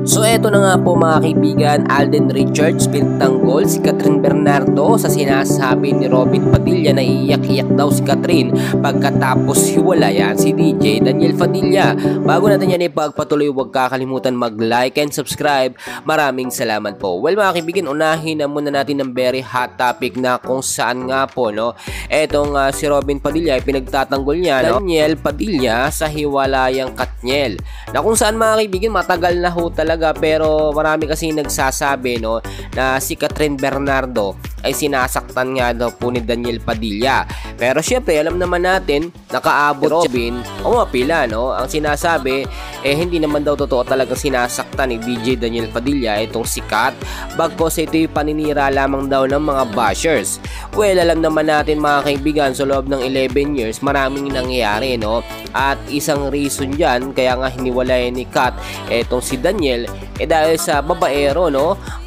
So eto na nga po mga kaibigan, Alden Richards pinagtanggol si Catherine Bernardo sa sinasabi ni Robin Padilla na iiyak-iyak daw si Catherine pagkatapos hiwalayan si DJ Daniel Padilla. Bago natin yan ipagpatuloy, huwag kakalimutan mag-like and subscribe. Maraming salamat po. Well mga kaibigan, unahin na muna natin ng very hot topic na kung saan nga po etong si Robin Padilla ay pinagtatanggol niya Daniel Padilla sa hiwalayang Katniel. Na kung saan mga kaibigan, matagal na ho talaga, pero marami kasi nagsasabi na si Catherine Bernardo ay sinasaktan nga daw po ni Daniel Padilla. Pero syempre alam naman natin, nakaabot Robin o mapila ang sinasabi hindi naman daw totoo talaga sinasaktan ni DJ Daniel Padilla itong si Kat, bagkos ito'y paninira lamang daw ng mga bashers. Well, alam naman natin mga kaibigan, sa loob ng 11 years maraming nangyayari at isang reason dyan kaya nga hiniwalay ni Kat etong si Daniel dahil sa babaero,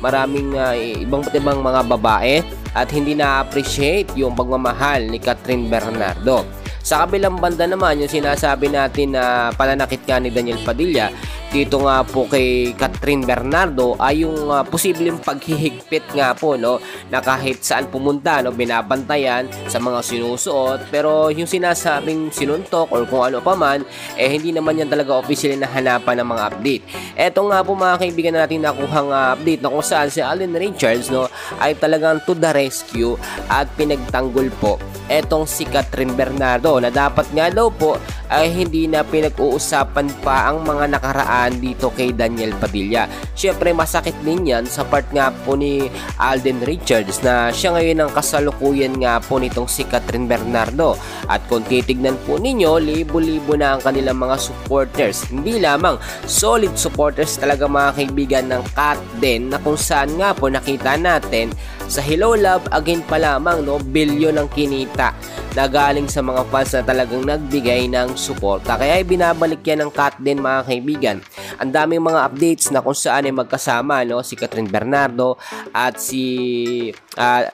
maraming ibang mga babae at hindi na-appreciate yung pagmamahal ni Catherine Bernardo. Sa kabilang banda naman, yung sinasabi natin na pananakit nga ni Daniel Padilla dito nga po kay Catherine Bernardo ay yung posibleng paghihigpit nga po na kahit saan pumunta binabantayan sa mga sinusuot, pero yung sinasabing sinuntok or kung ano pa man hindi naman yan talaga officially na hanapan ng mga update. Eto nga po mga kaibigan natin nakuhang update na kung saan si Alden Richards ay talagang to the rescue at pinagtanggol po etong si Catherine Bernardo na dapat nga daw po ay hindi na pinag-uusapan pa ang mga nakaraan dito kay Daniel Padilla. Syempre masakit din yan sa part nga po ni Alden Richards na siya ngayon ang kasalukuyan nga po nitong si Catherine Bernardo. At kung titignan po ninyo, libo-libo na ang kanilang mga supporters. Hindi lamang solid supporters talaga mga kaibigan ng Kat din, na kung saan nga po nakita natin sa Hello Love Again pa lamang bilyon ang kinita na galing sa mga fans na talagang nagbigay ng suporta. Kaya binabalik yan ng Kat din mga kaibigan. Ang daming mga updates na kung saan ay magkasama si Catherine Bernardo at si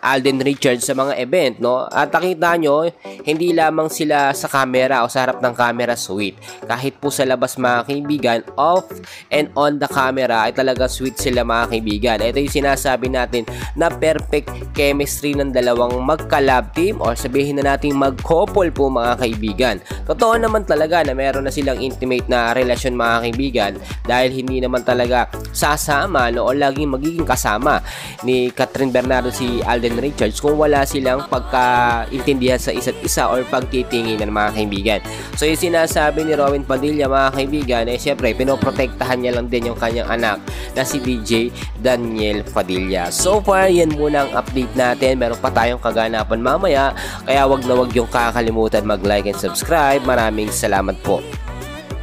Alden Richards sa mga event at nakita nyo, hindi lamang sila sa camera o sa harap ng camera sweet. Kahit po sa labas mga kaibigan, off and on the camera ay talaga sweet sila mga kaibigan. Ito yung sinasabi natin na perfect chemistry ng dalawang magka-love team or sabihin na natin mag-couple po mga kaibigan. Totoo naman talaga na meron na silang intimate na relasyon mga kaibigan dahil hindi naman talaga sasama o laging magiging kasama ni Catherine Bernardo si Alden Richards kung wala silang pagkaintindihan sa isa't isa or pagtitinginan mga kaibigan. So yung sinasabi ni Robin Padilla mga kaibigan syempre pinoprotektahan niya lang din yung kanyang anak na si DJ Daniel Padilla. So far yan muna ang update natin. Meron pa tayong kaganapan mamaya kaya wag na wag yung kakalimutan mag-like and subscribe. Maraming salamat po.